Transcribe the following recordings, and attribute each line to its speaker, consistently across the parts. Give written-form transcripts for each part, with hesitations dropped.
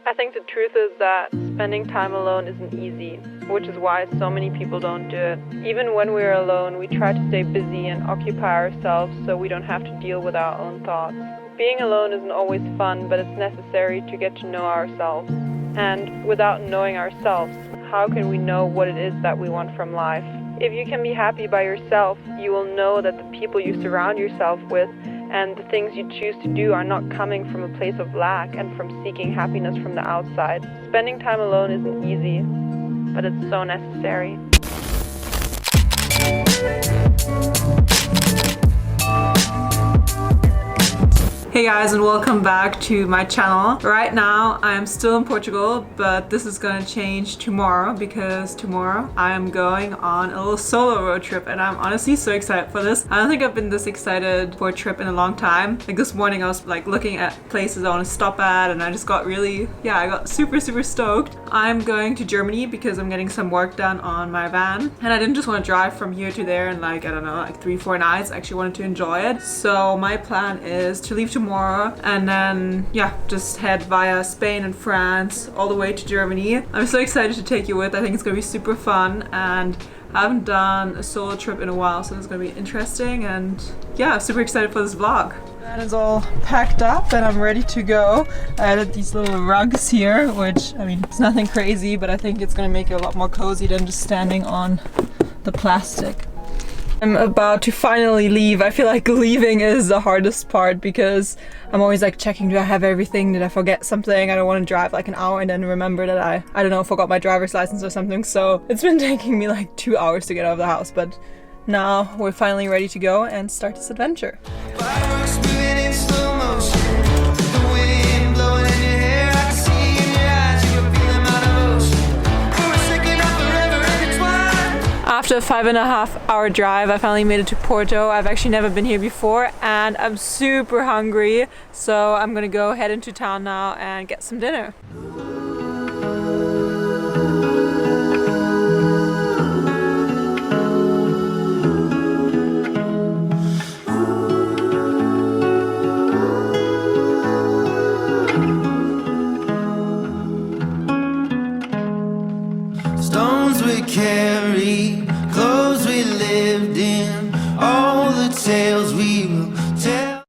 Speaker 1: I think the truth is that spending time alone isn't easy, which is why so many people don't do it. Even when we're alone, we try to stay busy and occupy ourselves so we don't have to deal with our own thoughts. Being alone isn't always fun, but it's necessary to get to know ourselves. And without knowing ourselves, how can we know what it is that we want from life? If you can be happy by yourself, you will know that the people you surround yourself with and the things you choose to do are not coming from a place of lack and from seeking happiness from the outside. Spending time alone isn't easy, but it's so necessary. Hey guys, and welcome back to my channel. Right now I'm still in Portugal, but this is gonna change tomorrow because tomorrow I am going on a little solo road trip and I'm honestly so excited for this. I don't think I've been this excited for a trip in a long time. Like this morning I was like looking at places I want to stop at and I just got really, I got super stoked. I'm going to Germany because I'm getting some work done on my van and I didn't just want to drive from here to there in like, I don't know, like 3-4 nights. I actually wanted to enjoy it. So my plan is to leave tomorrow and then just head via Spain and France all the way to Germany. I'm so excited to take you with. I think it's gonna be super fun and I haven't done a solo trip in a while, so it's gonna be interesting and I'm super excited for this vlog. That is all packed up and I'm ready to go. I added these little rugs here, which I mean it's nothing crazy, but I think it's gonna make it a lot more cozy than just standing on the plastic. I'm about to finally leave. I feel like leaving is the hardest part because I'm always like checking, do I have everything? Did I forget something? I don't want to drive like an hour and then remember that I don't know, forgot my driver's license or something. So it's been taking me like 2 hours to get out of the house, but now we're finally ready to go and start this adventure. After a 5.5 hour drive, I finally made it to Porto. I've actually never been here before and I'm super hungry. So I'm gonna go head into town now and get some dinner.
Speaker 2: Stones we carry, clothes we lived in, all the tales we will tell.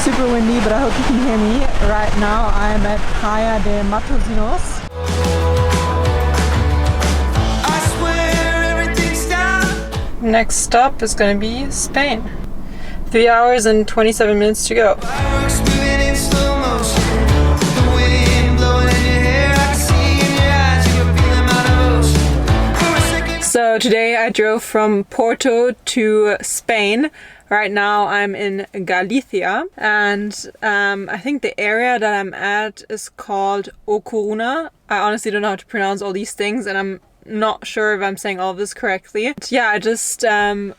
Speaker 1: Super windy, but I hope you can hear me. Right now I'm at Praia de Matosinhos. Next stop is going to be Spain. 3 hours and 27 minutes to go. So today I drove from Porto to Spain. Right now I'm in Galicia and I think the area that I'm at is called A Coruña. I honestly don't know how to pronounce all these things and I'm not sure if I'm saying all of this correctly. But I just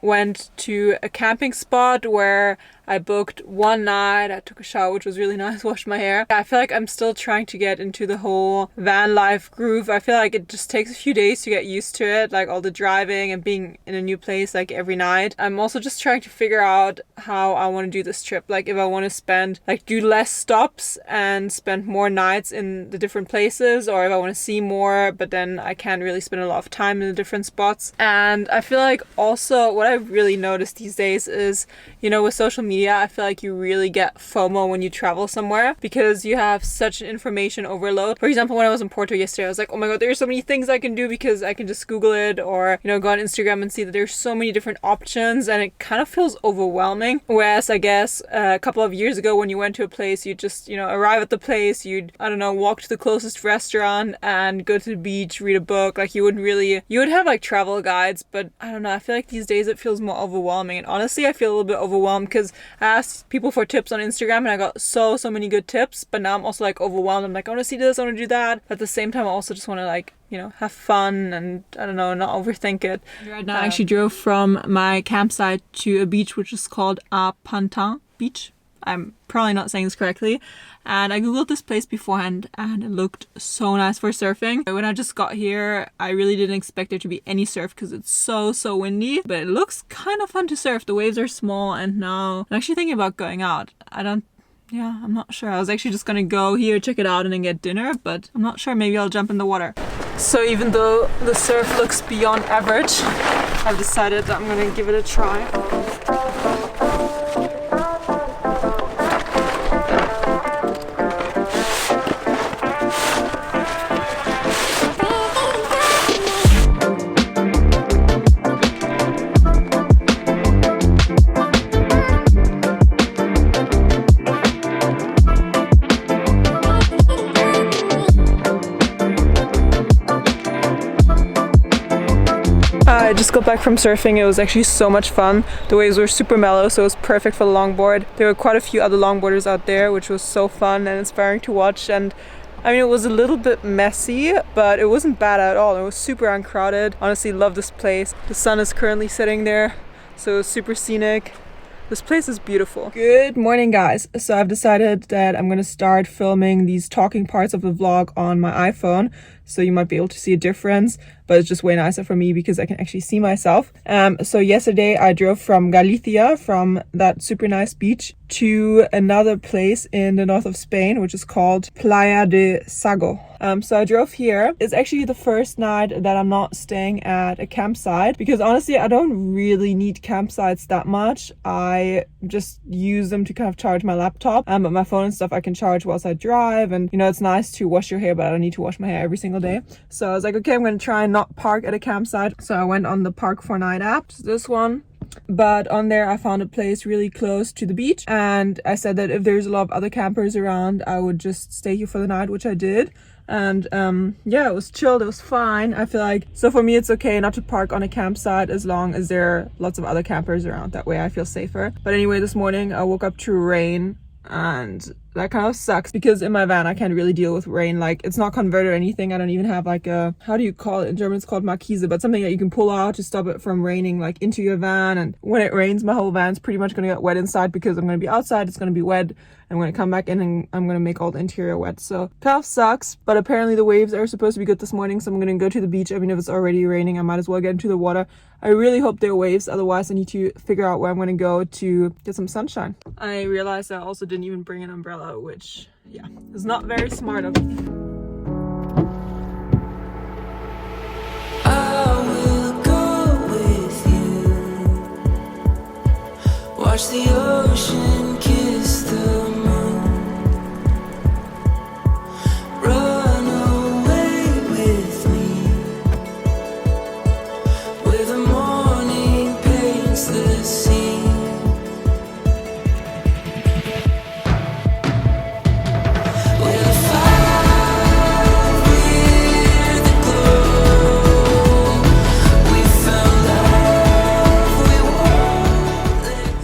Speaker 1: went to a camping spot where I booked one night. I took a shower, which was really nice, washed my hair. I feel like I'm still trying to get into the whole van life groove. I feel like it just takes a few days to get used to it, like all the driving and being in a new place like every night. I'm also just trying to figure out how I want to do this trip. Like if I want to do less stops and spend more nights in the different places, or if I want to see more, but then I can't really spend a lot of time in the different spots. And I feel like also what I've really noticed these days is, with social media, I feel like you really get FOMO when you travel somewhere because you have such an information overload. For example, when I was in Porto yesterday, I was like, oh my god, there's so many things I can do because I can just Google it or, go on Instagram and see that there's so many different options and it kind of feels overwhelming. Whereas I guess a couple of years ago when you went to a place, you just, arrive at the place, you'd, walk to the closest restaurant and go to the beach, read a book. Like you would have like travel guides, but I don't know, I feel like these days it feels more overwhelming. And honestly, I feel a little bit overwhelmed because I asked people for tips on Instagram and I got so many good tips, but now I'm also like overwhelmed. I'm like, I want to see this, I want to do that. But at the same time, I also just want to like, have fun and I don't know, not overthink it. Right now, I actually drove from my campsite to a beach which is called A Pantin Beach. I'm probably not saying this correctly. And I googled this place beforehand and it looked so nice for surfing. When I just got here, I really didn't expect there to be any surf because it's so windy. But it looks kind of fun to surf. The waves are small, and now I'm actually thinking about going out. I'm not sure. I was actually just gonna go here, check it out, and then get dinner, but I'm not sure. Maybe I'll jump in the water. So even though the surf looks beyond average, I've decided that I'm gonna give it a try. I just got back from surfing. It was actually so much fun. The waves were super mellow, so it was perfect for the longboard. There were quite a few other longboarders out there, which was so fun and inspiring to watch. And I mean, it was a little bit messy, but it wasn't bad at all. It was super uncrowded. Honestly, love this place. The sun is currently setting there, so it was super scenic. This place is beautiful. Good morning, guys. So I've decided that I'm gonna start filming these talking parts of the vlog on my iPhone, so you might be able to see a difference, but it's just way nicer for me because I can actually see myself. So yesterday I drove from Galicia, from that super nice beach, to another place in the north of Spain, which is called Playa de Sago. So I drove here. It's actually the first night that I'm not staying at a campsite, because honestly I don't really need campsites that much. I just use them to kind of charge my laptop, but my phone and stuff I can charge whilst I drive. And you know, it's nice to wash your hair, but I don't need to wash my hair every single day. So I was like, okay, I'm gonna try and not park at a campsite. So I went on the Park 4 Night app, this one. But on there I found a place really close to the beach, and I said that if there's a lot of other campers around, I would just stay here for the night, which I did. And yeah, it was chilled, it was fine. I feel like, so for me it's okay not to park on a campsite as long as there are lots of other campers around. That way I feel safer. But anyway, this morning I woke up to rain, and that kind of sucks because in my van I can't really deal with rain. Like, it's not converted or anything. I don't even have like a, how do you call it in German? It's called Markise, but something that you can pull out to stop it from raining like into your van. And when it rains, my whole van's pretty much gonna get wet inside because I'm gonna be outside, it's gonna be wet, and when I come back in, and I'm gonna make all the interior wet. So kind of sucks, but apparently the waves are supposed to be good this morning, so I'm gonna go to the beach. I mean, if it's already raining, I might as well get into the water. I really hope there are waves, otherwise I need to figure out where I'm gonna go to get some sunshine. I realized I also didn't even bring an umbrella, which, yeah, is not very smart of me.
Speaker 2: I will go with you. Watch the ocean kiss the moon. Run away with me, where the morning paints the scene.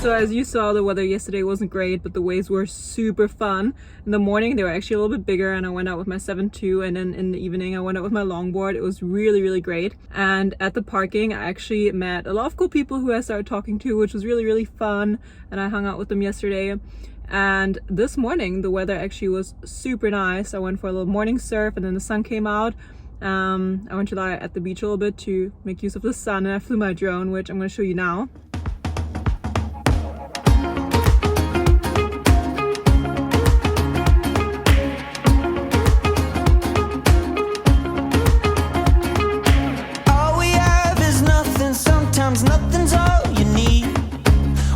Speaker 1: So as you saw, the weather yesterday wasn't great, but the waves were super fun. In the morning they were actually a little bit bigger, and I went out with my 7.2, and then in the evening I went out with my longboard. It was really great. And at the parking I actually met a lot of cool people who I started talking to, which was really fun, and I hung out with them yesterday. And this morning the weather actually was super nice. I went for a little morning surf, and then the sun came out. I went to lie at the beach a little bit to make use of the sun, and I flew my drone, which I'm going to show you now.
Speaker 2: Nothing's all you need.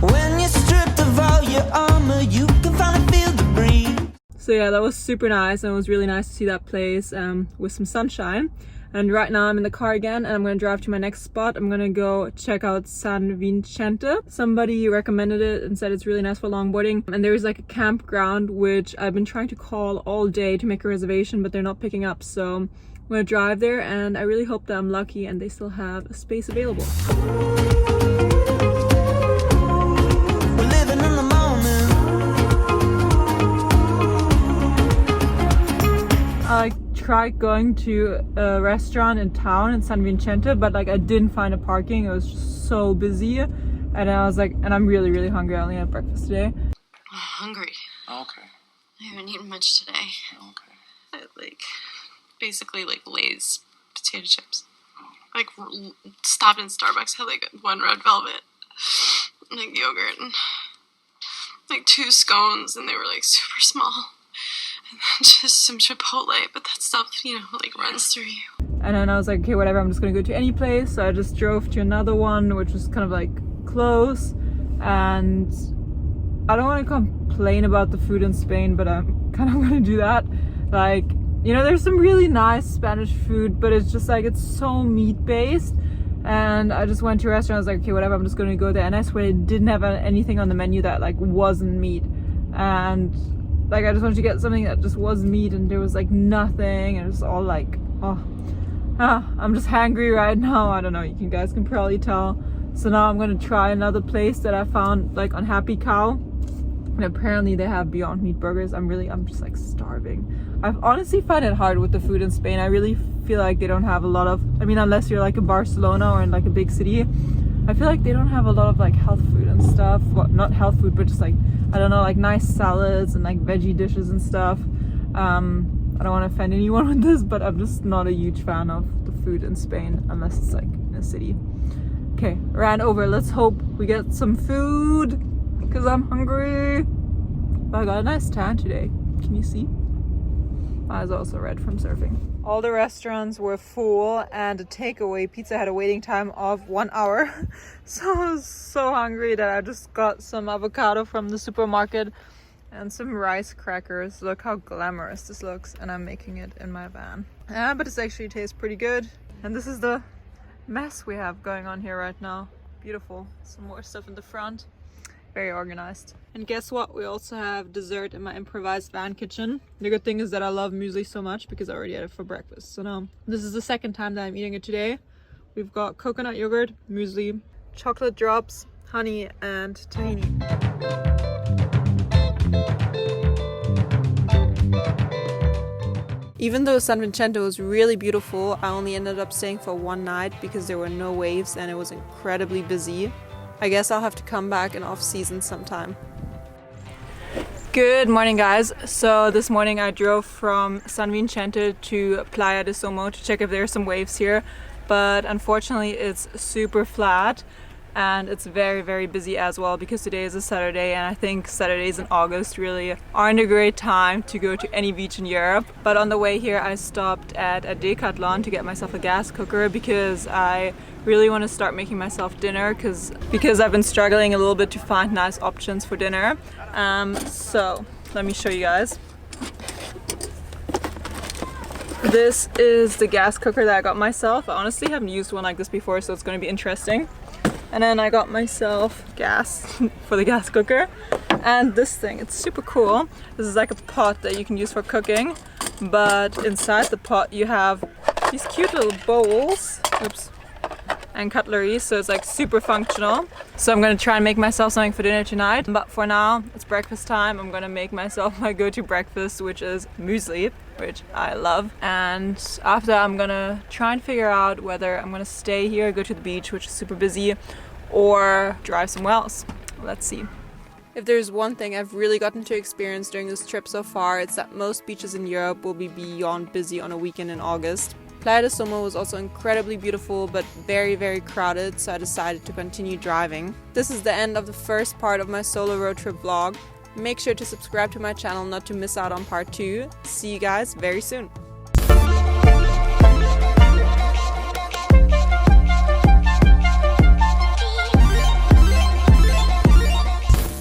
Speaker 2: When you're stripped of all your armor, you can finally feel the breeze.
Speaker 1: So yeah, that was super nice, and it was really nice to see that place with some sunshine. And right now I'm in the car again, and I'm gonna drive to my next spot. I'm gonna go check out San Vicente. Somebody recommended it and said it's really nice for longboarding. And there's like a campground which I've been trying to call all day to make a reservation, but they're not picking up. So I'm gonna drive there, and I really hope that I'm lucky and they still have a space available.
Speaker 2: We're living in the moment.
Speaker 1: I tried going to a restaurant in town in San Vicente, but like I didn't find a parking. It was just so busy, and I was like, and I'm really hungry. I only had breakfast today.
Speaker 3: hungry.
Speaker 4: Okay.
Speaker 3: I haven't eaten much today.
Speaker 4: Okay.
Speaker 3: I basically Lay's potato chips. Stopped in Starbucks, had one red velvet, yogurt, and 2 scones, and they were super small. And then just some Chipotle, but that stuff, runs through you.
Speaker 1: And then I was like, okay, whatever, I'm just gonna go to any place. So I just drove to another one, which was kind of close. And I don't want to complain about the food in Spain, but I'm kind of gonna do that. There's some really nice Spanish food, but it's just it's so meat-based. And I just went to a restaurant, I was like, okay, whatever, I'm just gonna go there. And I swear it didn't have anything on the menu that wasn't meat. And I just wanted to get something that just was meat, and there was nothing, and it was all I'm just hangry right now. I don't know, you guys can probably tell. So now I'm gonna try another place that I found on Happy Cow, and apparently they have Beyond Meat burgers. I'm just starving. I honestly find it hard with the food in Spain. I really feel like they don't have a lot of, unless you're in Barcelona or in a big city, I feel like they don't have a lot of health food and stuff. Well, not health food, but just I don't know, nice salads and veggie dishes and stuff. I don't want to offend anyone with this, but I'm just not a huge fan of the food in Spain unless it's in a city. Okay, ran over. Let's hope we get some food because I'm hungry. But I got a nice tan today. Can you see? My eyes are also red from surfing. All the restaurants were full, and a takeaway pizza had a waiting time of 1 hour. So I was so hungry that I just got some avocado from the supermarket and some rice crackers. Look how glamorous this looks, and I'm making it in my van. But it actually tastes pretty good. And this is the mess we have going on here right now. Beautiful. Some more stuff in the front. Very organized. And guess what? We also have dessert in my improvised van kitchen. The good thing is that I love muesli so much because I already had it for breakfast. So now this is the second time that I'm eating it today. We've got coconut yogurt, muesli, chocolate drops, honey, and tahini. Even though San Vicente was really beautiful, I only ended up staying for one night because there were no waves and it was incredibly busy. I guess I'll have to come back in off-season sometime. Good morning, guys. So this morning I drove from San Vicente to Playa de Somo to check if there are some waves here, but unfortunately it's super flat. And it's very, very busy as well because today is a Saturday, and I think Saturdays in August really aren't a great time to go to any beach in Europe. But on the way here I stopped at a Decathlon to get myself a gas cooker because I really want to start making myself dinner because I've been struggling a little bit to find nice options for dinner. So let me show you guys. This is the gas cooker that I got myself. I honestly haven't used one like this before, so it's going to be interesting. And then I got myself gas for the gas cooker. And this thing, it's super cool. This is like a pot that you can use for cooking. But inside the pot you have these cute little bowls. Oops. And cutlery, so it's super functional. So I'm gonna try and make myself something for dinner tonight. But for now, it's breakfast time. I'm gonna make myself my go-to breakfast, which is muesli, which I love. And after, I'm gonna try and figure out whether I'm gonna stay here, go to the beach, which is super busy, or drive somewhere else. Let's see. If there's one thing I've really gotten to experience during this trip so far, it's that most beaches in Europe will be beyond busy on a weekend in August. Playa de Somo was also incredibly beautiful, but very, very crowded, so I decided to continue driving. This is the end of the first part of my solo road trip vlog. Make sure to subscribe to my channel not to miss out on part 2. See you guys very soon.